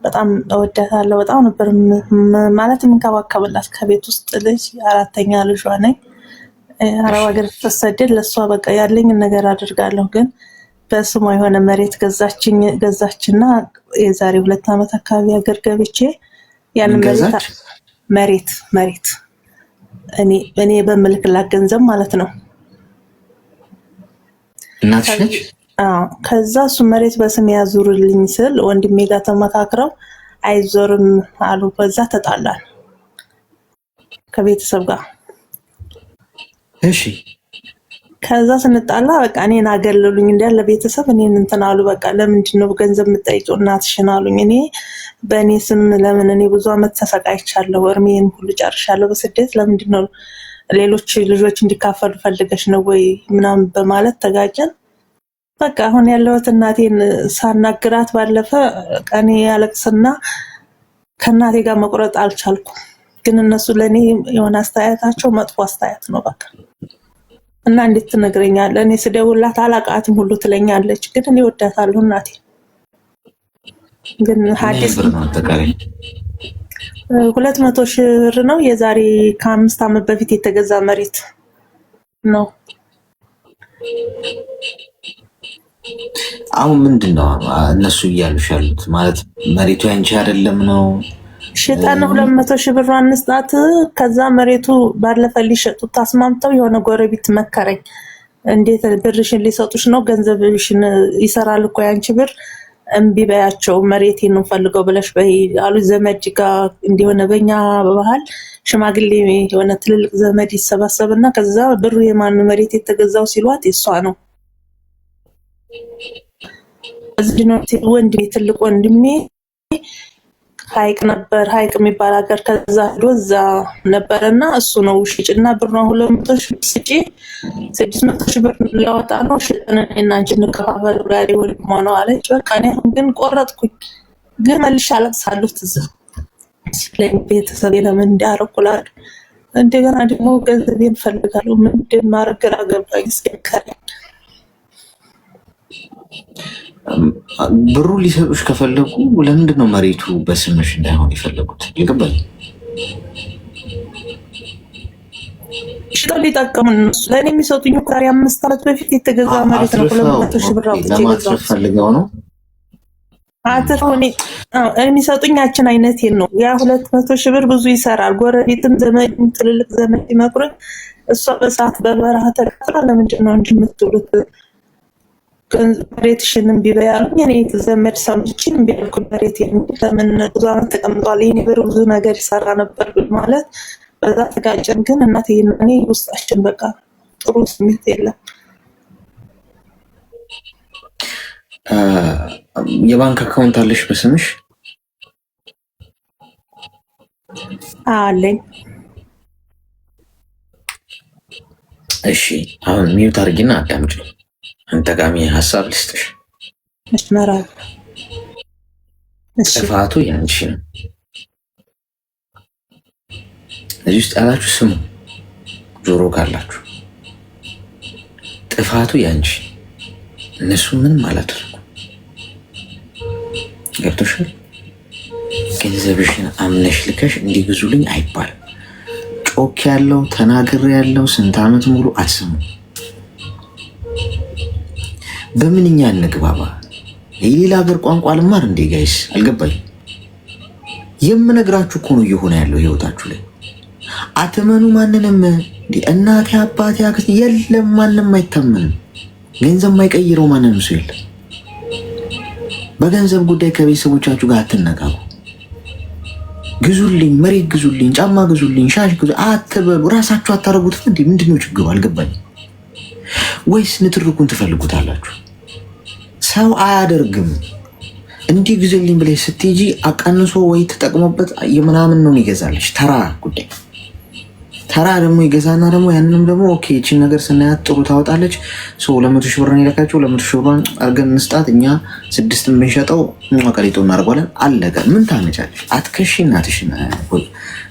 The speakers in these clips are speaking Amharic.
በጣም እወዳታለሁ። በጣም ነበር ማለት የምንከባከብላት ከቤት ውስጥ ልጅ አራተኛ ልጇ ነኝ። አረብ ሀገር ስትሰደድ ለእሷ በቃ ያለኝን ነገር አድርጋለሁ። ግን በስሟ የሆነ መሬት ገዛችና የዛሬ 2 ዓመት አካባቢ ሀገር ገብቼ ያንን መሬት እኔ በምልክላት ገንዘብ ማለት ነው። እናትሽ ነች? ከዛ እሱ መሬት በስም ያዙርልኝ ስል ወንድሜ ጋር ተመካክረው አይዞርም አሉ። በዛ ተጣላን ከቤተሰብ ጋር። እሺ ከዛ ስንጣላ በቃ እኔን አገለሉኝ እንዳለ ቤተሰብ እኔን እንትን አሉ። በቃ ለምንድን ነው ገንዘብ የምትጠይቂው እናትሽን አሉኝ። እኔ በእኔ ስም ለምን እኔ ብዙ አመት ተሰቃይቻለሁ፣ እርሜን ሁሉ ጨርሻለሁ በስደት ለምንድን ነው ሌሎች ልጆች እንዲካፈሉ ፈልገሽ ነው ወይ ምናምን በማለት ተጋጨን። በቃ አሁን ያለሁት እናቴን ሳናግራት ባለፈ ቀኔ ያለቅስና ከእናቴ ጋር መቁረጥ አልቻልኩም። ግን እነሱ ለእኔ የሆነ አስተያየታቸው መጥፎ አስተያየት ነው። በቃ እና እንዴት ትነግረኛለህ? እኔ ስደውላት አላቃትም ሁሉ ትለኛለች። ግን እኔ ወዳታለሁ እናቴ። ግን ሀዲስ 200,000 ብር ነው። የዛሬ ከ5 ዓመት በፊት የተገዛ መሬት ነው። አሁን ምንድነው እነሱ እያሉሽ ያሉት? ማለት መሬቱ ያንቺ አይደለም ነው? ሽጠን 200,000 ብር አንስጣት። ከዛ መሬቱ ባለፈ ሊሸጡት ታስማምተው የሆነ ጎረቤት መከረኝ። እንዴት ብርሽን ሊሰጡሽ ነው? ገንዘብሽን ይሰራል እኮ ያንቺ ብር፣ እምቢ በያቸው መሬቴን ነው ፈልገው ብለሽ በይ አሉ። ዘመድ ጋር እንዲሆነ በእኛ ባህል ሽማግሌ የሆነ ትልልቅ ዘመድ ይሰባሰብና ከዛ ብሩ የማን መሬት የተገዛው ሲሏት የሷ ነው። እዚህ ነው ወንድሜ ትልቅ ወንድሜ ሀይቅ ነበር፣ ሀይቅ የሚባል ሀገር ከዛ ሄዶ እዛ ነበረና እሱ ነው ሽጭና ብር ነው 200,000 ስጪ 600,000 ብር ሊያወጣ ነው ሽጠን እና አንቺ እንከፋፈል ጋር ወንድሟ ነው አለች። በቃ እኔ ግን ቆረጥኩኝ። ግን መልሼ አለቅሳለሁ ትዝ ለቤተሰብ ለምን እንዳረኩላል። እንደገና ደግሞ ገንዘቤን ፈልጋለሁ። ምንድን ማድረግ ግራ ገባኝ። እስከከረኝ ብሩ ሊሰጡሽ ከፈለጉ ለምንድን ነው መሬቱ በስምሽ እንዳይሆን የፈለጉት? ይገባል። ሽጠው ሊጠቀሙ እነሱ ለእኔ የሚሰጡኝ እኮ 5 ዓመት በፊት የተገዛ መሬት ነው። 200,000 ብር አውጥቼ ለማትረፍ ፈልገው ነው አትርፎኔ የሚሰጡኝ ያችን አይነቴን ነው። ያ 200,000 ብር ብዙ ይሰራል። ጎረቤትም ዘመድም ትልልቅ ዘመድ ይመክሩኝ። እሷ በሰዓት በበረሃ ተቀጥራ ለምንድን ነው እንጂ የምትውሉት መሬትሽንም ቢበያሉኝ እኔ ዘመድ ሰምችን ቢልኩ መሬት ለምን ብዙ ዓመት ተቀምጧል። ይሄኔ ብር ብዙ ነገር ይሰራ ነበር ማለት በዛ ተጋጨን። ግን እናቴ እኔ ውስጣችን በቃ ጥሩ ስሜት የለም። የባንክ አካውንት አለሽ በስምሽ? አለኝ። እሺ አሁን ሚዩት አድርጊና አዳምጪ። ጠቃሚ ሀሳብ ልስጥሽ። ጥፋቱ ያንቺ ነው። እዚህ ውስጥ ያላችሁ ስሙ፣ ጆሮ ካላችሁ ጥፋቱ ያንቺ። እነሱ ምንም አላደረጉም። ገብቶሻል? ገንዘብሽን አምነሽ ልከሽ እንዲገዙልኝ አይባልም። ጮክ ያለው ተናግር ያለው ስንት ዓመት ሙሉ አስሙ። በምንኛ እንግባባ? የሌላ ሀገር ቋንቋ ልማር እንዴ ጋይስ? አልገባኝ። የምነግራችሁ እኮ ነው እየሆነ ያለው ህይወታችሁ ላይ። አትመኑ ማንንም። እናቴ አባቴ አክስት የለም፣ ማንም አይታመንም። ገንዘብ የማይቀይረው ማንንም ሰው የለም። በገንዘብ ጉዳይ ከቤተሰቦቻችሁ ጋር አትነጋጉ። ግዙልኝ፣ መሬት ግዙልኝ፣ ጫማ ግዙልኝ፣ ሻሽ ግዙ አትበሉ። ራሳችሁ አታረጉትም እንዴ? ምንድነው ችግሩ? አልገባኝ። ወይስ ንትርኩን ትፈልጉታላችሁ? ሰው አያደርግም። እንዲህ ግዙልኝ ብለሽ ስትሄጂ አቀንሶ ወይ ተጠቅሞበት የምናምን ነው ይገዛልሽ። ተራ ጉዳይ ተራ ደግሞ ይገዛና ደግሞ ያንንም ደግሞ ኦኬ እቺን ነገር ስናያት ጥሩ ታወጣለች። 200,000 ብር ነው የለካቸው። 200,000 ብር አርገን እንስጣት፣ እኛ 6 ብንሸጠው ቀሪጦ እናደርጓለን። አለቀ። ምን ታመጫለሽ? አትከሺ። እናትሽን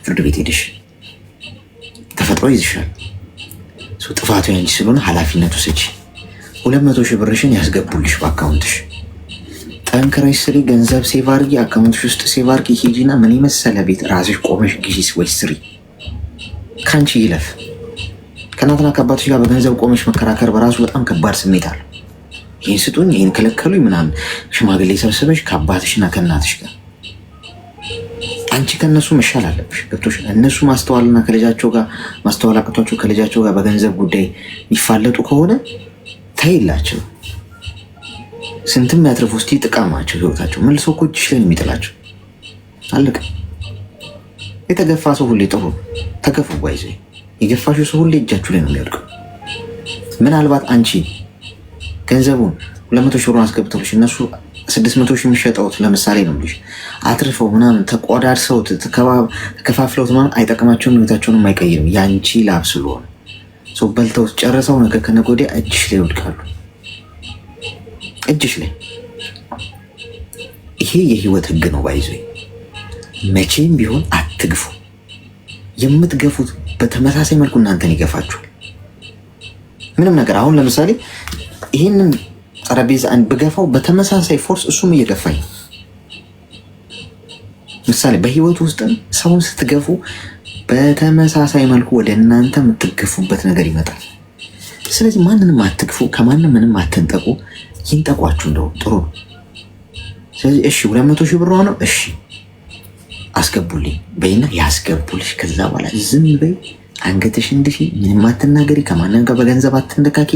ፍርድ ቤት ሄደሽ ተፈጥሮ ይዝሻል። ጥፋቱ ያንቺ ስለሆነ ኃላፊነቱ ስጪ። 200,000 ብርሽን ያስገቡልሽ በአካውንትሽ። ጠንክረሽ ስሪ፣ ገንዘብ ሴቭ አድርጊ፣ አካውንትሽ ውስጥ ሴቭ አድርጊ። ሂጂና ምን የመሰለ ቤት ራስሽ ቆመሽ ግዢ ወይ ስሪ። ከአንቺ ይለፍ። ከእናትና ከአባቶች ጋር በገንዘብ ቆመሽ መከራከር በራሱ በጣም ከባድ ስሜት አለው። ይህን ስጡኝ፣ ይህን ከለከሉኝ ምናምን ሽማግሌ ሰብስበሽ ከአባትሽና ከእናትሽ ጋር አንቺ ከእነሱ መሻል አለብሽ። ገብቶሽ እነሱ ማስተዋልና ከልጃቸው ጋር ማስተዋል አቅቷቸው ከልጃቸው ጋር በገንዘብ ጉዳይ የሚፋለጡ ከሆነ ታይላቸው። ስንትም ያትርፉ እስቲ ጥቃማቸው ህይወታቸው መልሶ እኮ እጅሽ ላይ ነው የሚጥላቸው። አለቀ። የተገፋ ሰው ሁሌ ጥሩ ተገፉ ባይዘ የገፋሽው ሰው ሁሌ እጃችሁ ላይ ነው የሚወድቀው። ምናልባት አንቺ ገንዘቡን 200 ሺህ ብሩን አስገብተውሽ እነሱ 600 ሺህ የሚሸጠውት ለምሳሌ ነው ልጅ አትርፈው ምናምን ተቆዳድሰው ተከፋፍለውት ምናምን አይጠቅማቸውም፣ ህይወታቸውንም አይቀይርም። ያንቺ ላብ ስለሆነ ሰው በልተው ጨርሰው ነገ ከነገ ወዲያ እጅሽ ላይ ይወድቃሉ። እጅሽ ላይ ይሄ የህይወት ህግ ነው። ባይዞ መቼም ቢሆን አትግፉ። የምትገፉት በተመሳሳይ መልኩ እናንተን ይገፋችኋል። ምንም ነገር አሁን ለምሳሌ ይህንን ጠረጴዛ ብገፋው በተመሳሳይ ፎርስ እሱም እየገፋኝ። ምሳሌ በህይወት ውስጥ ሰውን ስትገፉ በተመሳሳይ መልኩ ወደ እናንተ የምትገፉበት ነገር ይመጣል። ስለዚህ ማንንም አትግፉ፣ ከማንም ምንም አትንጠቁ። ይንጠቋችሁ እንደው ጥሩ ነው። ስለዚህ እሺ 200 ሺህ ብር ነው እሺ አስገቡልኝ በይና ያስገቡልሽ። ከዛ በኋላ ዝም በይ፣ አንገትሽ እንድፊ፣ ምንም አትናገሪ፣ ከማንም ጋር በገንዘብ አትንደካኪ።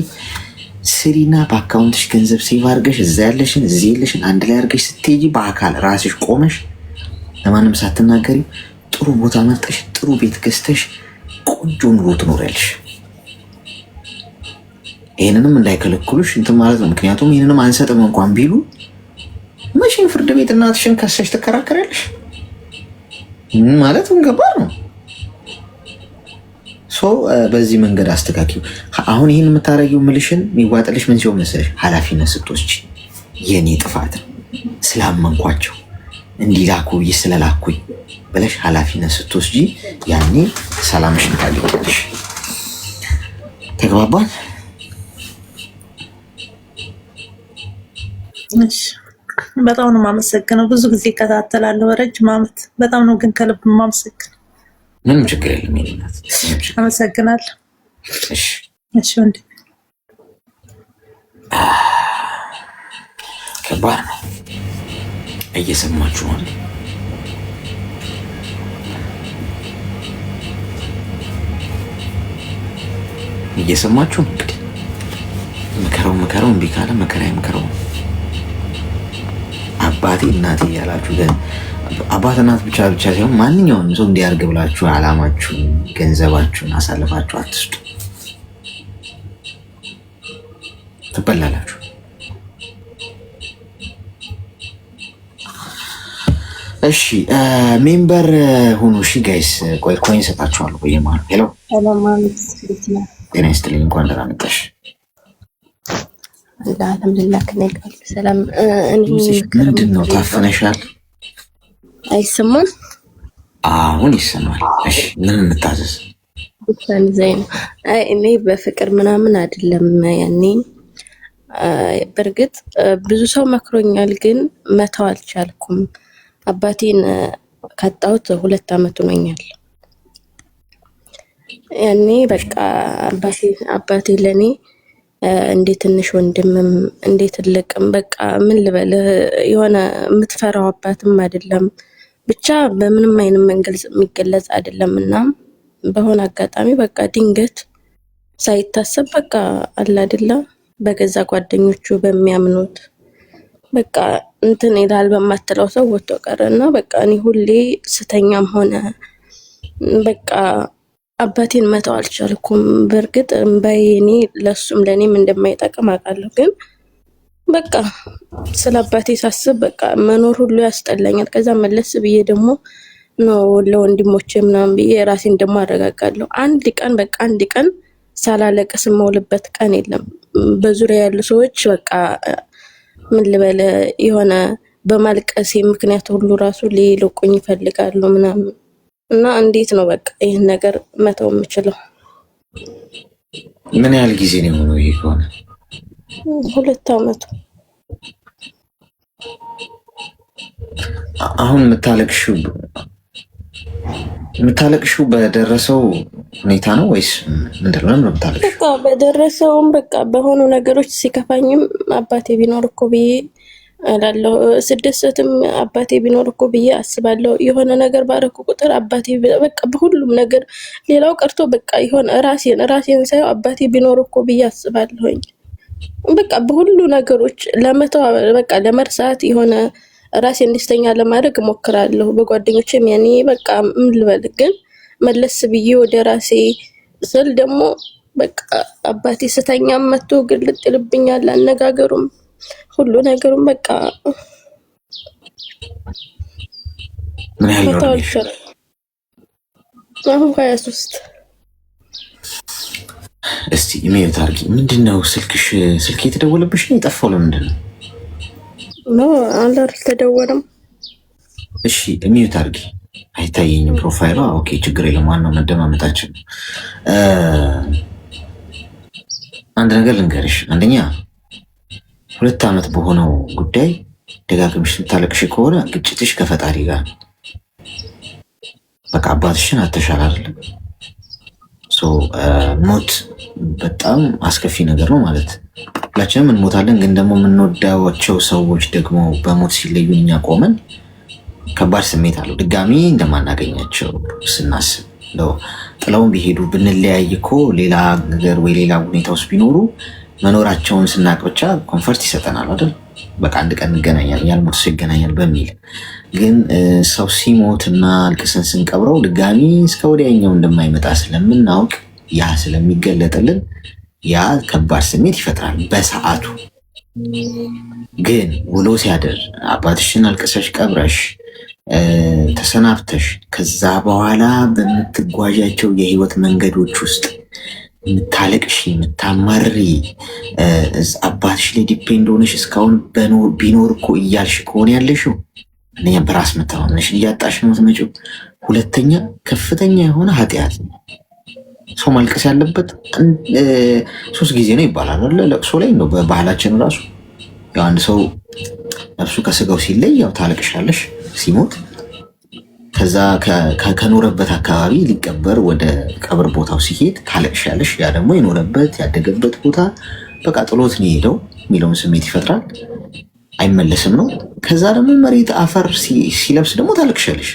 ስሪና በአካውንትሽ ገንዘብ ሴቭ አድርገሽ እዛ ያለሽን እዚህ ያለሽን አንድ ላይ አድርገሽ ስትሄጂ በአካል ራስሽ ቆመሽ ለማንም ሳትናገሪ ጥሩ ቦታ መርጠሽ ጥሩ ቤት ገዝተሽ ቆንጆ ኑሮ ትኖሪያለሽ። ይህንንም እንዳይከለክሉሽ እንትን ማለት ነው። ምክንያቱም ይህንንም አንሰጥም እንኳን ቢሉ መቼም ፍርድ ቤት እናትሽን ከሰሽ ትከራከሪያለሽ ማለት ገባር ነው። በዚህ መንገድ አስተካክዩ። አሁን ይህን የምታደርጊው ምልሽን የሚዋጥልሽ ምን ሲሆን መሰለሽ? ኃላፊነት ስትወስጂ የኔ ጥፋት ስላመንኳቸው እንዲላኩ ብዬ ስለላኩኝ ብለሽ ኃላፊነት ስትወስጂ ያኔ ሰላምሽን ታገኛለሽ። ተግባባን? በጣም ነው የማመሰግነው። ብዙ ጊዜ እከታተላለሁ ረጅም ዓመት። በጣም ነው ግን ከልብ የማመሰግነው። ምንም ችግር የለም። ይልናት አመሰግናለሁ። እሺ ወንድ ከባድ ነው። እየሰማችሁ ነው። እየሰማችሁ ነው። እንግዲህ ምከረው እምቢ ካለ መከራ ይምከረው። አባቴ እናቴ ያላችሁ አባት እናት ብቻ ሳይሆን ማንኛውንም ሰው እንዲያርግ ብላችሁ አላማችሁን ገንዘባችሁን አሳልፋችሁ አትስጡ። ትበላላችሁ። እሺ ሜምበር ሁኑ። እሺ ጋይስ ቆይ ኮይን ሰጣችኋለሁ። ቆይ ማለት ሄሎ ጤና ይስጥልኝ። እንኳን ደህና መጣሽ። አልሐምዱሊላህ ከነገር ሰላም። ምንድን ነው ታፈነሻል? አይሰማም? አሁን ይሰማል። እሺ ምን እንታዘዝ? ብቻን ዘይን እኔ በፍቅር ምናምን አይደለም። ያኔ በእርግጥ ብዙ ሰው መክሮኛል፣ ግን መተው አልቻልኩም። አባቴን ካጣሁት 2 ዓመት ሆኖኛል። ያኔ በቃ አባቴ ለኔ እንዴ ትንሽ ወንድምም እንዴ ትልቅም በቃ ምን ልበል የሆነ የምትፈራው አባትም አይደለም። ብቻ በምንም አይነት መንገድ የሚገለጽ አይደለም። እና በሆነ አጋጣሚ በቃ ድንገት ሳይታሰብ በቃ አለ አይደለ በገዛ ጓደኞቹ በሚያምኑት በቃ እንትን ይላል በማትለው ሰው ወጥቶ ቀረና በቃ እኔ ሁሌ ስተኛም ሆነ በቃ አባቴን መተው አልቻልኩም። በእርግጥ እምባዬ ለሱም ለኔም እንደማይጠቅም አውቃለሁ፣ ግን በቃ ስለ አባቴ ሳስብ በቃ መኖር ሁሉ ያስጠላኛል። ከዛ መለስ ብዬ ደግሞ ነው ለወንድሞቼ ምናምን ብዬ ራሴን ደግሞ አረጋጋለሁ። አንድ ቀን ሳላለቅስ የምውልበት ቀን የለም። በዙሪያ ያሉ ሰዎች በቃ ምን ልበለ የሆነ በማልቀሴ ምክንያት ሁሉ ራሱ ሊልቁኝ ይፈልጋሉ ምናምን። እና እንዴት ነው በቃ ይህን ነገር መተው የምችለው? ምን ያህል ጊዜ ነው የሆነው? ይሄ ከሆነ 2 ዓመቱ አሁን የምታለቅሽው በደረሰው ሁኔታ ነው ወይስ ምንድን ነው የምታለቅሽው? በቃ በደረሰውም በቃ በሆኑ ነገሮች ሲከፋኝም አባቴ ቢኖር እኮ ብዬ እላለሁ። ስደሰትም አባቴ ቢኖር እኮ ብዬ አስባለሁ። የሆነ ነገር ባረኩ ቁጥር አባቴ በቃ በሁሉም ነገር ሌላው ቀርቶ በቃ የሆነ ራሴን ሳየው አባቴ ቢኖር እኮ ብዬ አስባለሁኝ። በቃ በሁሉ ነገሮች ለመተው በቃ ለመርሳት የሆነ ራሴን ደስተኛ ለማድረግ እሞክራለሁ። በጓደኞቼም ያኔ በቃ ምን ልበል ግን መለስ ብዬ ወደ ራሴ ስል ደግሞ በቃ አባቴ ስተኛም መጥቶ ግልጥ ይልብኛል። አነጋገሩም ሁሉ ነገሩም በቃ ምን ያህል ነው? አሁን 23 እስቲ ኢሜል ታርጊ። ምንድነው ስልክ የተደወለብሽ ነው የጠፋው? ለምንድን ነው? አልተደወለም። እሺ ኢሜል ታርጊ። አይታየኝም ፕሮፋይሏ። ኦኬ ችግር የለም። ዋናው መደማመጣችን። አንድ ነገር ልንገርሽ። አንደኛ 2 ዓመት በሆነው ጉዳይ ደጋግምሽ ስታለቅሽ ከሆነ ግጭትሽ ከፈጣሪ ጋር ነው። በቃ አባትሽን አተሻል አይደለም። ሞት በጣም አስከፊ ነገር ነው ማለት ሁላችንም እንሞታለን። ግን ደግሞ የምንወዳቸው ሰዎች ደግሞ በሞት ሲለዩን እኛ ቆመን ከባድ ስሜት አለው። ድጋሚ እንደማናገኛቸው ስናስብ ጥለውን ቢሄዱ ብንለያይ እኮ ሌላ ነገር ወይ ሌላ ሁኔታ ውስጥ ቢኖሩ መኖራቸውን ስናቅ ብቻ ኮንፈርት ይሰጠናል አይደል? በቃ አንድ ቀን እንገናኛለን፣ ያልሞት ሰው ይገናኛል በሚል ግን ሰው ሲሞት እና አልቅሰን ስንቀብረው ድጋሚ እስከ ወዲያኛው እንደማይመጣ ስለምናውቅ ያ ስለሚገለጥልን ያ ከባድ ስሜት ይፈጥራል በሰዓቱ። ግን ውሎ ሲያደር አባትሽን አልቅሰሽ ቀብረሽ ተሰናብተሽ ከዛ በኋላ በምትጓዣቸው የህይወት መንገዶች ውስጥ የምታለቅሽ የምታማሪ አባትሽ ላይ ዲፔንድ ሆነሽ እስካሁን ቢኖር እኮ እያልሽ ከሆነ ያለሽው አንደኛ በራስ መተማመንሽን እያጣሽ ነው የምትመጪው። ሁለተኛ ከፍተኛ የሆነ ኃጢአት ነው። ሰው ማልቀስ ያለበት 3 ጊዜ ነው ይባላል አይደል? ለቅሶ ላይ ነው በባህላችን ራሱ። ያው አንድ ሰው ነፍሱ ከስጋው ሲለይ ያው ታለቅሻለሽ ሲሞት። ከዛ ከኖረበት አካባቢ ሊቀበር ወደ ቀብር ቦታው ሲሄድ ታለቅሻለሽ። ያ ደግሞ የኖረበት ያደገበት ቦታ በቃ ጥሎት ነው የሄደው የሚለውን ስሜት ይፈጥራል። አይመለስም ነው። ከዛ ደግሞ መሬት አፈር ሲለብስ ደግሞ ታለቅሻለሽ።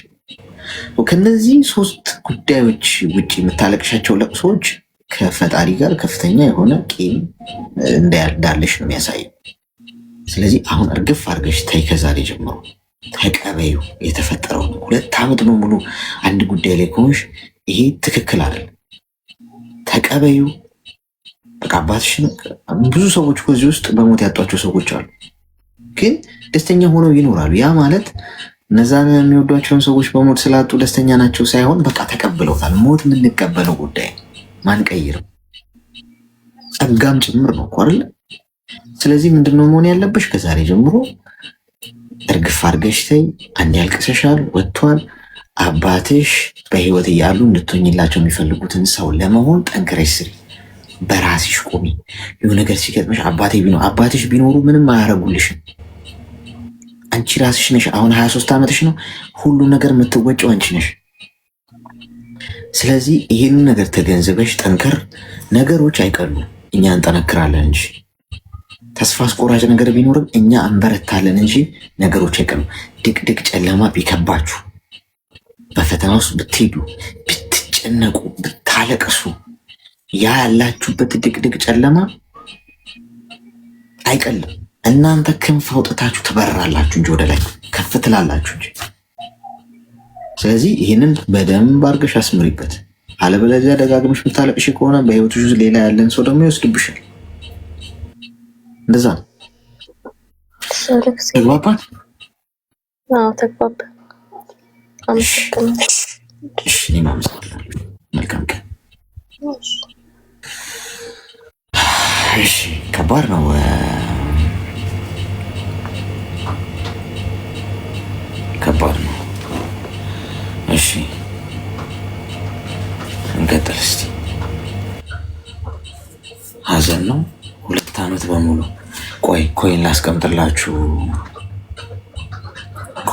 ከነዚህ 3 ጉዳዮች ውጭ የምታለቅሻቸው ለቅሶች ከፈጣሪ ጋር ከፍተኛ የሆነ ቂም እንዳለሽ ነው የሚያሳየው። ስለዚህ አሁን እርግፍ አድርገሽ ተይ። ከዛሬ ጀምሮ ተቀበዩ የተፈጠረው ነው። 2 ዓመት በሙሉ አንድ ጉዳይ ላይ ከሆንሽ ይሄ ትክክል አይደለም። ተቀበዩ። በቃ አባትሽን ብዙ ሰዎች ከዚህ ውስጥ በሞት ያጧቸው ሰዎች አሉ፣ ግን ደስተኛ ሆነው ይኖራሉ። ያ ማለት እነዛን የሚወዷቸውን ሰዎች በሞት ስላጡ ደስተኛ ናቸው ሳይሆን በቃ ተቀብለውታል። ሞት የምንቀበለው ጉዳይ ማንቀይርም ጸጋም ጭምር ነው እኮ አይደል? ስለዚህ ምንድነው መሆን ያለብሽ? ከዛሬ ጀምሮ እርግፍ አድርገሽ ተይ። አንድ ያልቅሰሻል፣ ወጥቷል። አባትሽ በህይወት እያሉ እንድትሆኝላቸው የሚፈልጉትን ሰው ለመሆን ጠንክረሽ ስሪ። በራስሽ ቆሚ። የሆነ ነገር ሲገጥምሽ አባትሽ ቢኖሩ ምንም አያረጉልሽም። አንቺ ራስሽ ነሽ። አሁን 23 ዓመትሽ ነው። ሁሉ ነገር የምትወጪው አንቺ ነሽ። ስለዚህ ይህንን ነገር ተገንዝበሽ ጠንከር። ነገሮች አይቀሉም፣ እኛ እንጠነክራለን እንጂ። ተስፋ አስቆራጭ ነገር ቢኖርም እኛ እንበረታለን እንጂ ነገሮች አይቀሉም። ድቅድቅ ጨለማ ቢከባችሁ፣ በፈተና ውስጥ ብትሄዱ፣ ብትጨነቁ፣ ብታለቅሱ ያ ያላችሁበት ድቅድቅ ጨለማ አይቀልም። እናንተ ክንፍ አውጥታችሁ ትበራላችሁ እንጂ ወደ ላይ ከፍ ትላላችሁ እንጂ። ስለዚህ ይህንን በደንብ አድርገሽ አስምሪበት። አለበለዚያ ደጋግመሽ የምታለቅሽ ከሆነ በህይወትሽ ውስጥ ሌላ ያለን ሰው ደግሞ ይወስድብሻል። እንደዛ ነው። ተግባባን? ተግባባን። እኔም አመሰግናለሁ። መልካም ቀን። እሺ፣ ከባድ ነው። ከባድ ነው። እሺ እንቀጥል እስቲ። ሀዘን ነው 2 ዓመት በሙሉ። ቆይ ኮይን ላስቀምጥላችሁ።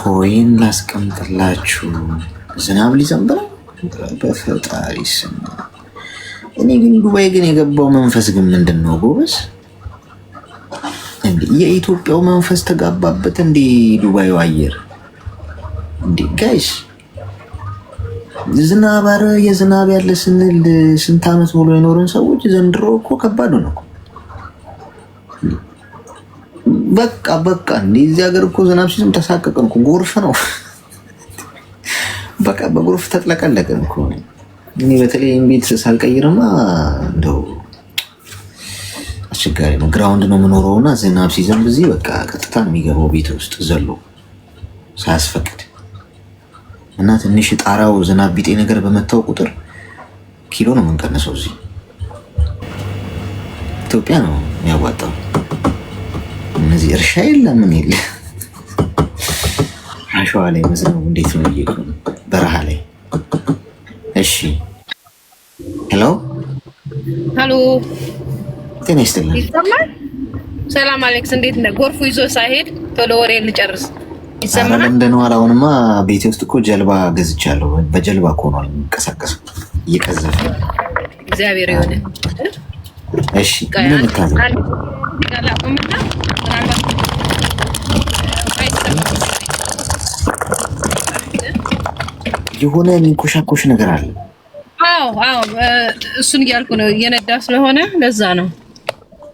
ኮይን ላስቀምጥላችሁ። ዝናብ ሊዘንብ ነው በፈጣሪ ስም። እኔ ግን ዱባይ ግን የገባው መንፈስ ግን ምንድን ነው ጎበዝ? እንዴ የኢትዮጵያው መንፈስ ተጋባበት እንዴ ዱባዩ አየር እንዴ ጋይስ። ዝናብ አረ የዝናብ ያለ ስንል ስንት ዓመት ሙሉ የኖረን ሰዎች ዘንድሮ እኮ ከባድ ነው። በቃ እንዴ እዚህ ሀገር እኮ ዝናብ ሲዝም ተሳቀቅን እኮ ጎርፍ ነው። በቃ በጎርፍ ተጥለቀለቅን እኮ። እኔ በተለይ ቤት ሳልቀይርማ እንደው አስቸጋሪ ነው። ግራውንድ ነው የምኖረውና ዝናብ ሲዘንብ እዚህ በቃ ቀጥታ የሚገባው ቤት ውስጥ ዘሎ ሳያስፈቅድ እና ትንሽ ጣራው ዝናብ ቢጤ ነገር በመታው ቁጥር ኪሎ ነው የምንቀንሰው። እዚህ ኢትዮጵያ ነው የሚያዋጣው። እነዚህ እርሻ የለ ምን የለ አሸዋ ላይ መዝነው እንዴት ነው እየቆም በረሃ ላይ። እሺ ሄሎ ጤና ይስጥልኝ። ይሰማል? ሰላም አሌክስ፣ እንዴት ነህ? ጎርፉ ይዞ ሳይሄድ ቶሎ ወሬ ልጨርስ። ይሰማል? እንደነው አሁንማ ቤቴ ውስጥ እኮ ጀልባ ገዝቻለሁ። በጀልባ እኮ ነው የምንቀሳቀሰው እየቀዘፈ። እግዚአብሔር ይሁን። እሺ ምን ልታዘዝ? የሆነ የሚንኮሻኮሽ ነገር አለ። አዎ እሱን እያልኩ ነው። እየነዳ ስለሆነ ለዛ ነው።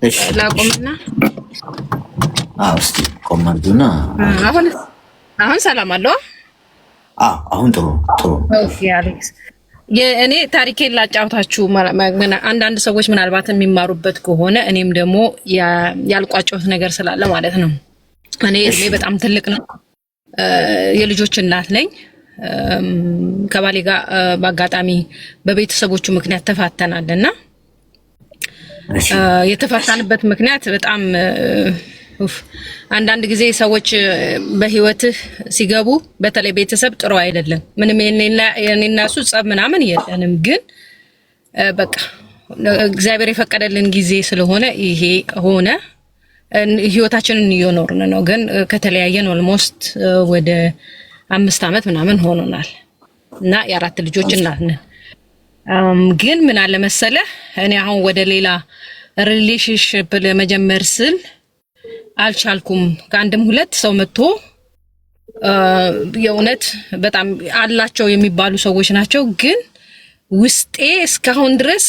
እሺ ላቆምና እስቲ ቆም አድርጉና አሁን ሰላም አለው። አሁን ጥሩ። ኦኬ አሌክስ፣ እኔ ታሪኬን ላጫውታችሁ። አንዳንድ ሰዎች ምናልባት የሚማሩበት ከሆነ እኔም ደግሞ ያልቋጨሁት ነገር ስላለ ማለት ነው። እኔ በጣም ትልቅ ነው። የልጆች እናት ነኝ። ከባሌ ጋር በአጋጣሚ በቤተሰቦቹ ምክንያት ተፋተናልና የተፋታንበት ምክንያት በጣም አንዳንድ ጊዜ ሰዎች በህይወትህ ሲገቡ በተለይ ቤተሰብ ጥሩ አይደለም። ምንም የኔና እሱ ጸብ ምናምን የለንም፣ ግን በቃ እግዚአብሔር የፈቀደልን ጊዜ ስለሆነ ይሄ ሆነ። ህይወታችንን እየኖርን ነው፣ ግን ከተለያየን ኦልሞስት ወደ 5 ዓመት ምናምን ሆኖናል እና የ4 ልጆች እናት ነን። ግን ምን አለ መሰለህ እኔ አሁን ወደ ሌላ ሪሌሽንሺፕ ለመጀመር ስል አልቻልኩም። ከአንድም 2 ሰው መጥቶ የእውነት በጣም አላቸው የሚባሉ ሰዎች ናቸው፣ ግን ውስጤ እስካሁን ድረስ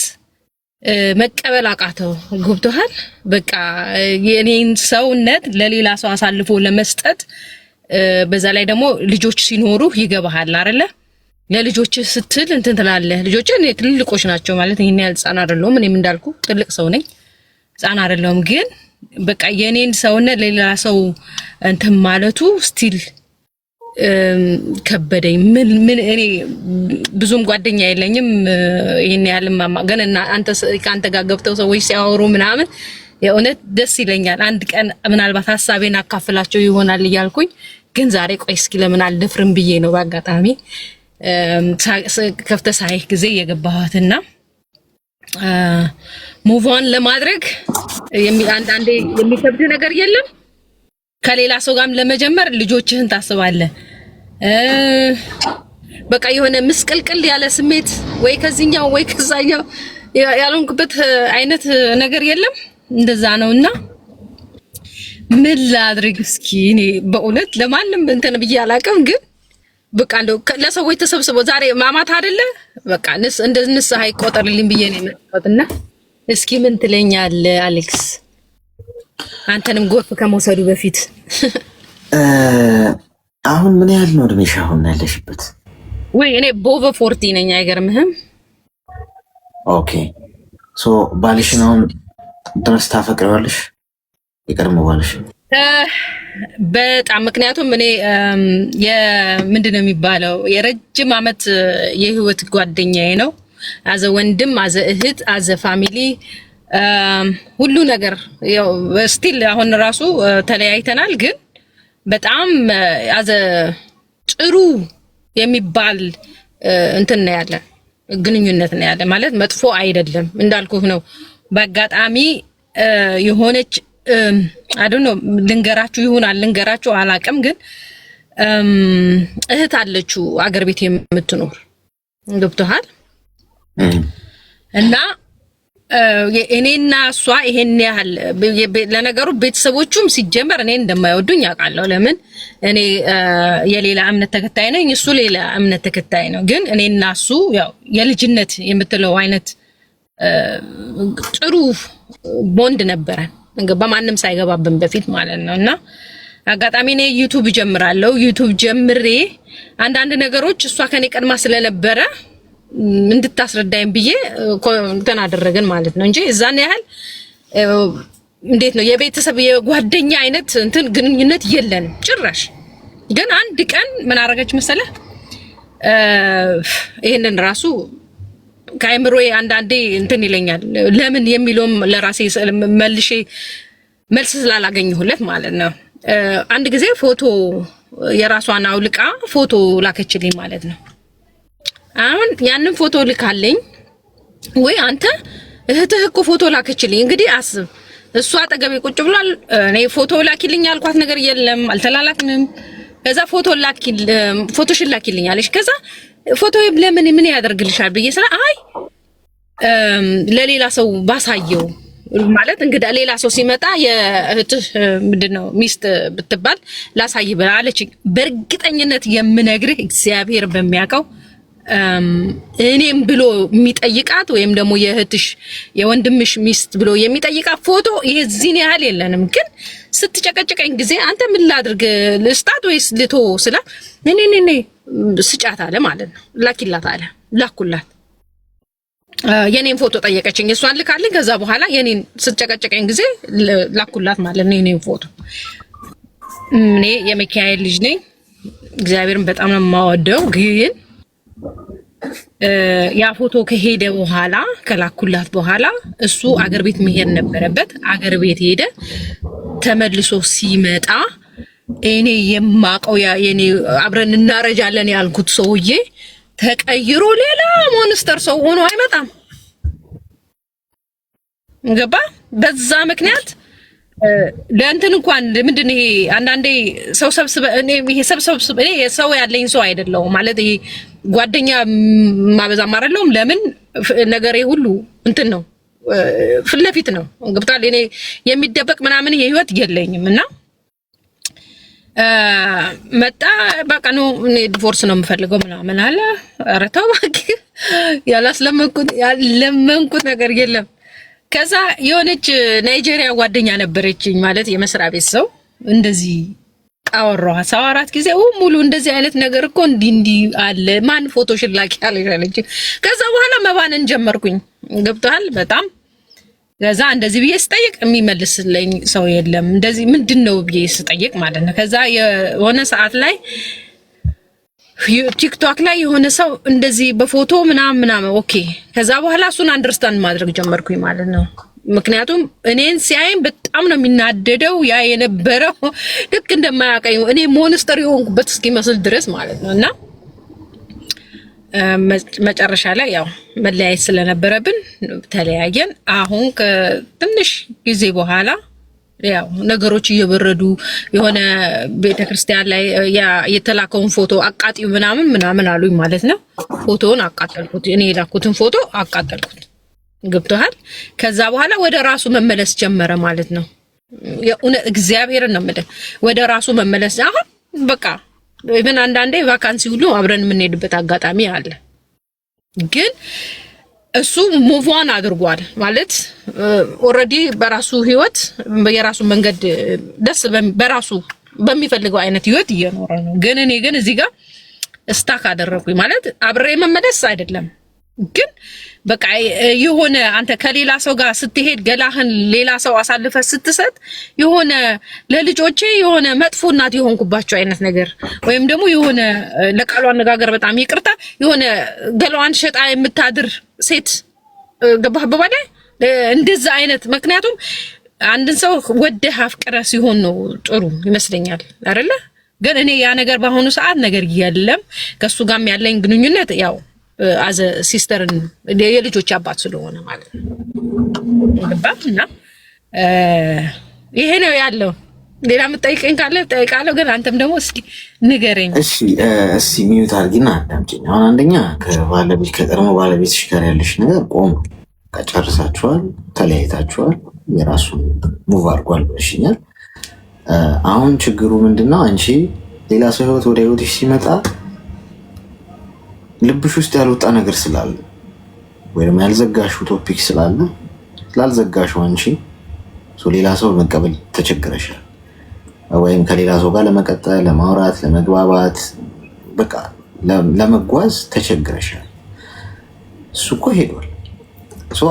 መቀበል አቃተው። ገብቶሃል? በቃ የኔን ሰውነት ለሌላ ሰው አሳልፎ ለመስጠት በዛ ላይ ደግሞ ልጆች ሲኖሩ ይገባሃል አይደለ? ለልጆች ስትል እንትን ትላለህ። ልጆች እኔ ትልልቆች ናቸው ማለት ይሄን ያህል ህፃን አይደለሁም። እኔም እንዳልኩ ትልቅ ሰው ነኝ፣ ህፃን አይደለሁም። ግን በቃ የኔን ሰውነት ለሌላ ሰው እንትን ማለቱ ስቲል ከበደኝ። ምን እኔ ብዙም ጓደኛ የለኝም ይሄን ያህል ግን ከአንተ ጋር ገብተው ሰዎች ሲያወሩ ምናምን የእውነት ደስ ይለኛል። አንድ ቀን ምናልባት ሀሳቤን አካፍላቸው ይሆናል እያልኩኝ፣ ግን ዛሬ ቆይ እስኪ ለምን አልደፍርም ብዬ ነው በአጋጣሚ ከፍተህ ሳይህ ጊዜ የገባኋትና ሙቭ-ኦን ለማድረግ አንዳንዴ የሚከብድ ነገር የለም። ከሌላ ሰው ጋርም ለመጀመር ልጆችህን ታስባለህ። በቃ የሆነ ምስቅልቅል ያለ ስሜት ወይ ከዚህኛው ወይ ከዛኛው ያልሆንክበት አይነት ነገር የለም። እንደዛ ነውና ምን ላድርግ እስኪ። እኔ በእውነት ለማንም እንትን ብዬ አላውቅም፣ ግን በቃ እንደው ለሰዎች ተሰብስበው ዛሬ ማማት አይደለ በቃ እንደ ንስሐ ይቆጠርልኝ ብዬ ነው የመጣሁትና እስኪ ምን ትለኛለህ አሌክስ? አንተንም ጎርፍ ከመውሰዱ በፊት አሁን ምን ያህል ነው እድሜሽ አሁን ያለሽበት? ወይ እኔ ቦቨ 40 ነኝ። አይገርምህም? ኦኬ ሶ ባልሽን አሁን ድረስ ታፈቅሪዋለሽ? የቀድሞ ባልሽ? በጣም ምክንያቱም እኔ ምንድነው የሚባለው የረጅም ዓመት የህይወት ጓደኛዬ ነው። አዘ ወንድም፣ አዘ እህት፣ አዘ ፋሚሊ ሁሉ ነገር ያው ስቲል አሁን ራሱ ተለያይተናል፣ ግን በጣም አዘ ጥሩ የሚባል እንትን ነው ያለ ግንኙነት ነው ያለ ማለት መጥፎ አይደለም እንዳልኩህ ነው። በአጋጣሚ የሆነች አይ ዶንት ኖ ልንገራችሁ ይሁን አልንገራችሁ አላቅም፣ ግን እህት አለችው አገር ቤት የምትኖር ገብቶሃል እና እኔና እሷ ይሄን ያህል ለነገሩ ቤተሰቦቹም ሲጀመር እኔ እንደማይወዱኝ ያውቃለሁ። ለምን እኔ የሌላ እምነት ተከታይ ነኝ፣ እሱ ሌላ እምነት ተከታይ ነው። ግን እኔና እሱ ያው የልጅነት የምትለው አይነት ጥሩ ቦንድ ነበረ በማንም ሳይገባብን በፊት ማለት ነው። እና አጋጣሚ እኔ ዩቲዩብ ጀምራለሁ። ዩቲዩብ ጀምሬ አንዳንድ ነገሮች እሷ ከኔ ቀድማ ስለነበረ እንድታስረዳኝ ብዬ እንትን አደረግን ማለት ነው እንጂ እዛን ያህል እንዴት ነው የቤተሰብ የጓደኛ አይነት እንትን ግንኙነት የለንም ጭራሽ። ግን አንድ ቀን ምን አደረገች መሰለህ? ይሄንን ራሱ ከአይምሮዬ አንዳንዴ እንትን ይለኛል ለምን የሚለውም ለራሴ መልሼ መልስ ስላላገኘሁለት ማለት ነው። አንድ ጊዜ ፎቶ የራሷን አውልቃ ፎቶ ላከችልኝ ማለት ነው። አሁን ያንን ፎቶ ልካለኝ ወይ አንተ እህትህ እኮ ፎቶ ላከችልኝ። እንግዲህ አስብ፣ እሷ አጠገቤ ቁጭ ብሏል። እኔ ፎቶ ላኪልኝ ያልኳት ነገር የለም፣ አልተላላክንም። ከዛ ፎቶሽን ላኪልኝ አለች። ከዛ ፎቶ ለምን ምን ያደርግልሻል ብዬ ስለ አይ ለሌላ ሰው ባሳየው ማለት እንግዳ ሌላ ሰው ሲመጣ የእህትህ ምንድነው ሚስት ብትባል ላሳይ ብላ አለችኝ። በእርግጠኝነት የምነግርህ እግዚአብሔር በሚያውቀው እኔም ብሎ የሚጠይቃት ወይም ደግሞ የእህትሽ የወንድምሽ ሚስት ብሎ የሚጠይቃት ፎቶ የዚህን ያህል የለንም። ግን ስትጨቀጭቀኝ ጊዜ አንተ ምን ላድርግ ልስጣት ወይስ ልቶ ስላ እኔ ስጫት አለ ማለት ነው። ላኪላት አለ ላኩላት። የኔን ፎቶ ጠየቀችኝ፣ እሷን ልካልኝ። ከዛ በኋላ የኔን ስትጨቀጭቀኝ ጊዜ ላኩላት ማለት ነው የኔን ፎቶ። እኔ የሚካኤል ልጅ ነኝ፣ እግዚአብሔርን በጣም ነው የማወደው። ግን ያ ፎቶ ከሄደ በኋላ ከላኩላት በኋላ እሱ አገር ቤት መሄድ ነበረበት። አገር ቤት ሄደ። ተመልሶ ሲመጣ እኔ የማቀው የኔ አብረን እናረጃለን ያልኩት ሰውዬ ተቀይሮ ሌላ ሞንስተር ሰው ሆኖ አይመጣም። ገባ? በዛ ምክንያት ለእንትን እንኳን ምንድነው ይሄ አንዳንዴ ሰው ሰብስበ እኔ ይሄ ሰብስበ እኔ ሰው ያለኝ ሰው አይደለሁም ማለት ይሄ ጓደኛ ማበዛም አይደለሁም። ለምን ነገሬ ሁሉ እንትን ነው ፊት ለፊት ነው። ገብቷል? እኔ የሚደበቅ ምናምን ይሄ ህይወት የለኝም። እና መጣ በቃ ነው እኔ ዲቮርስ ነው የምፈልገው ምናምን አለ። ኧረ ተው እባክህ፣ ያለመንኩት ነገር የለም። ከዛ የሆነች ናይጄሪያ ጓደኛ ነበረችኝ ማለት የመስሪያ ቤት ሰው እንደዚህ አወራኋት። ሳወራት ጊዜ ሙሉ እንደዚህ አይነት ነገር እኮ እንዲህ አለ ማን ፎቶሽን ላኪ አለች። ከዛ በኋላ መባነን ጀመርኩኝ። ገብቶሃል? በጣም ከዛ እንደዚህ ብዬ ስጠይቅ የሚመልስልኝ ሰው የለም። እንደዚህ ምንድነው ብዬ ስጠይቅ ማለት ነው። ከዛ የሆነ ሰዓት ላይ ቲክቶክ ላይ የሆነ ሰው እንደዚህ በፎቶ ምናምን ኦኬ። ከዛ በኋላ እሱን አንደርስታንድ ማድረግ ጀመርኩኝ ማለት ነው። ምክንያቱም እኔን ሲያይም በጣም ነው የሚናደደው። ያ የነበረው ልክ እንደማያውቀኝ እኔ ሞንስተር የሆንኩበት እስኪመስል ድረስ ማለት ነው። እና መጨረሻ ላይ ያው መለያየት ስለነበረብን ተለያየን። አሁን ከትንሽ ጊዜ በኋላ ያው ነገሮች እየበረዱ የሆነ ቤተክርስቲያን ላይ የተላከውን ፎቶ አቃጢው ምናምን አሉኝ ማለት ነው። ፎቶውን አቃጠልኩት። እኔ የላኩትን ፎቶ አቃጠልኩት። ገብቶሃል? ከዛ በኋላ ወደ ራሱ መመለስ ጀመረ ማለት ነው። የእውነት እግዚአብሔርን ነው የምልህ ወደ ራሱ መመለስ። አሁን በቃ ኢቭን አንዳንዴ ቫካንሲ ሁሉ አብረን የምንሄድበት አጋጣሚ አለ። ግን እሱ ሙቭዋን አድርጓል ማለት ኦልሬዲ በራሱ ህይወት የራሱ መንገድ ደስ በራሱ በሚፈልገው አይነት ህይወት እየኖረ ነው። ግን እኔ ግን እዚህ ጋር ስታክ አደረኩኝ ማለት አብሬ መመለስ አይደለም። ግን በቃ የሆነ አንተ ከሌላ ሰው ጋር ስትሄድ ገላህን ሌላ ሰው አሳልፈ ስትሰጥ የሆነ ለልጆቼ የሆነ መጥፎ እናት የሆንኩባቸው አይነት ነገር ወይም ደግሞ የሆነ ለቃሉ አነጋገር በጣም ይቅርታ የሆነ ገላዋን ሸጣ የምታድር ሴት ገባህ በባለ እንደዛ አይነት። ምክንያቱም አንድን ሰው ወደህ አፍቅረህ ሲሆን ነው ጥሩ ይመስለኛል አይደለ? ግን እኔ ያ ነገር በአሁኑ ሰዓት ነገር የለም። ከሱ ጋርም ያለኝ ግንኙነት ያው አዘ ሲስተርን የልጆች አባት ስለሆነ ማለት ነው። ገባህ? እና ይሄ ነው ያለው። ሌላ የምትጠይቀኝ ካለ እጠይቃለሁ፣ ግን አንተም ደግሞ እስኪ ንገረኝ። እሺ ሚዩት አድርጊና አዳምጪኝ። አሁን አንደኛ ከቀድሞ ባለቤትሽ ጋር ያለሽ ነገር ቆም፣ ጨርሳችኋል፣ ተለያይታችኋል፣ የራሱን ሙቭ አድርጓል ብለሽኛል። አሁን ችግሩ ምንድነው? አንቺ ሌላ ሰው ህይወት ወደ ህይወትሽ ሲመጣ ልብሽ ውስጥ ያልወጣ ነገር ስላለ ወይም ያልዘጋሽው ቶፒክ ስላልዘጋሽው አንቺ ሌላ ሰው መቀበል ተቸግረሻል፣ ወይም ከሌላ ሰው ጋር ለመቀጠል፣ ለማውራት፣ ለመግባባት በቃ ለመጓዝ ተቸግረሻል። እሱ እኮ ሄዷል።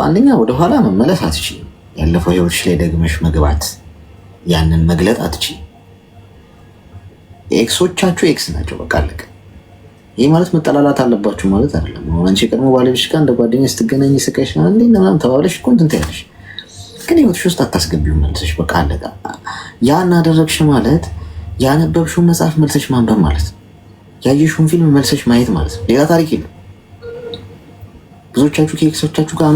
አንደኛ ወደኋላ መመለስ አትችይም። ያለፈው ህይወትሽ ላይ ደግመሽ መግባት ያንን መግለጥ አትችይም። ኤክሶቻችሁ ኤክስ ናቸው፣ በቃ አለቀ። ይህ ማለት መጠላላት አለባችሁ ማለት አይደለም። አንቺ ቀድሞ ባለቤትሽ ጋር እንደ ጓደኛ ስትገናኝ ስቀሽ አንዴ ምናምን ተባብለሽ እኮ እንትን ትያለሽ፣ ግን ህይወትሽ ውስጥ አታስገቢው መልሰሽ፣ በቃ አለቀ። ያን አደረግሽ ማለት ያነበብሽውን መጽሐፍ መልሰሽ ማንበብ ማለት ነው። ያየሽውን ፊልም መልሰሽ ማየት ማለት ነው። ሌላ ታሪክ የለም። ብዙዎቻችሁ ከኤክሶቻችሁ ጋር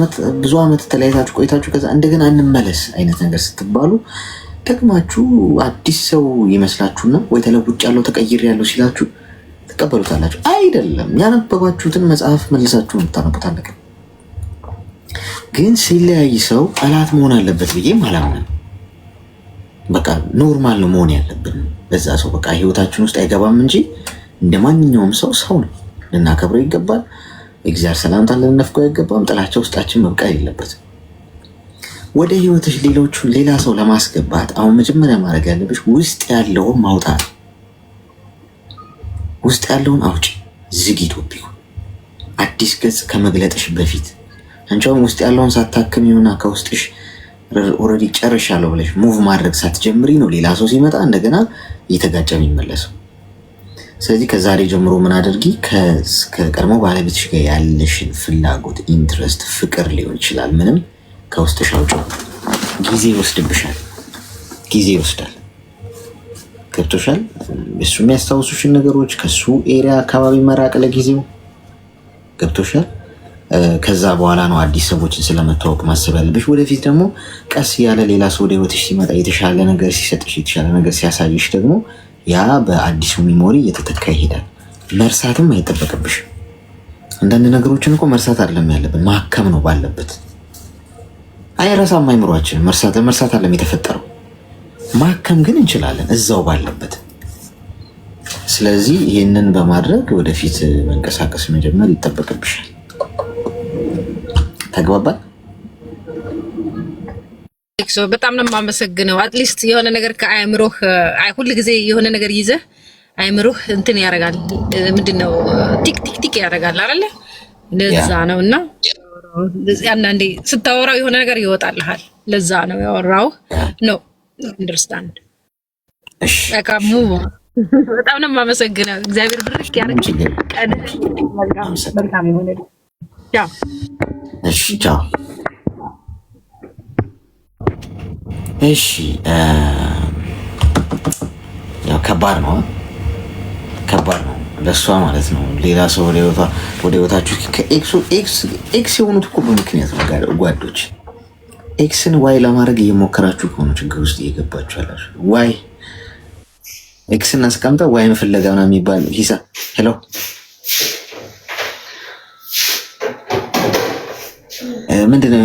ብዙ ዓመት ተለያይታችሁ ቆይታችሁ ከዛ እንደገና እንመለስ አይነት ነገር ስትባሉ ደግማችሁ አዲስ ሰው ይመስላችሁና ወይ ተለውጭ ያለው ተቀይር ያለው ሲላችሁ ተቀበሉታላችሁ። አይደለም፣ ያነበባችሁትን መጽሐፍ መልሳችሁ ታነቡታላችሁ። ግን ሲለያይ ሰው ጠላት መሆን አለበት ብዬም አላምንም። በቃ ኖርማል ነው መሆን ያለብን በዛ ሰው በቃ ህይወታችን ውስጥ አይገባም እንጂ እንደ ማንኛውም ሰው ነው፣ ልናከብረው ይገባል። እግዚአብሔር ሰላምታ ልንነፍቀው አይገባም። ጥላቻ ውስጣችን መብቀል የለበትም። ወደ ህይወትሽ ሌላ ሰው ለማስገባት አሁን መጀመሪያ ማድረግ ያለብሽ ውስጥ ያለውን ማውጣት። ውስጥ ያለውን አውጪ፣ ዝጊ ቶፒኩ። አዲስ ገጽ ከመግለጥሽ በፊት አንቺም ውስጥ ያለውን ሳታክሚውና ከውስጥሽ ኦልሬዲ ጨርሻለሁ ብለሽ ሙቭ ማድረግ ሳትጀምሪ ነው ሌላ ሰው ሲመጣ እንደገና እየተጋጨ የሚመለሰው። ስለዚህ ከዛሬ ጀምሮ ምን አድርጊ? ከቀድሞ ባለቤትሽ ጋር ያለሽን ፍላጎት፣ ኢንትረስት፣ ፍቅር ሊሆን ይችላል፣ ምንም ከውስጥሽ አውጪው። ጊዜ ይወስድብሻል፣ ጊዜ ይወስዳል። ገብቶሻል? እሱ የሚያስታውሱሽን ነገሮች ከሱ ኤሪያ አካባቢ መራቅ ለጊዜው ገብቶሻል። ከዛ በኋላ ነው አዲስ ሰዎችን ስለመታወቅ ማሰብ ያለብሽ። ወደፊት ደግሞ ቀስ ያለ ሌላ ሰው ወደ ህይወትሽ ሲመጣ የተሻለ ነገር ሲሰጥሽ፣ የተሻለ ነገር ሲያሳይሽ ደግሞ ያ በአዲሱ ሚሞሪ እየተተካ ይሄዳል። መርሳትም አይጠበቅብሽም። አንዳንድ ነገሮችን እኮ መርሳት አይደለም ያለብን፣ ማከም ነው ባለበት። አይረሳም አይምሯችን፣ መርሳት አይደለም የተፈጠረው፣ ማከም ግን እንችላለን እዛው ባለበት። ስለዚህ ይህንን በማድረግ ወደፊት መንቀሳቀስ መጀመር ይጠበቅብሻል። ተግባባል? በጣም ነው የማመሰግነው። አትሊስት የሆነ ነገር ከአእምሮህ ሁል ጊዜ የሆነ ነገር ይዘህ አእምሮህ እንትን ያደርጋል። ምንድነው ቲክ ቲክ ቲክ ያደርጋል አይደለ? ለዛ ነው እና አንዳንዴ ስታወራው የሆነ ነገር ይወጣልሃል። ለዛ ነው ያወራው ነው አንደርስታንድ። እሺ አካሙ በጣም ነው የማመሰግነው። እግዚአብሔር ብርክ ያርግ። መልካም ይሁን። ቻው። እሺ ቻው። እሺ ያው ከባድ ነው ለእሷ ማለት ነው። ሌላ ሰው ወደ ህይወታችሁ ኤክስ የሆኑት እኮ በምክንያት ነው ጓዶች። ኤክስን ዋይ ለማድረግ እየሞከራችሁ ከሆነ ችግር ውስጥ እየገባችሁ ያላችሁ። ዋይ ኤክስን አስቀምጠ ዋይ መፈለጋ ምናምን የሚባል ሂሳብ ሄሎ ምንድነው?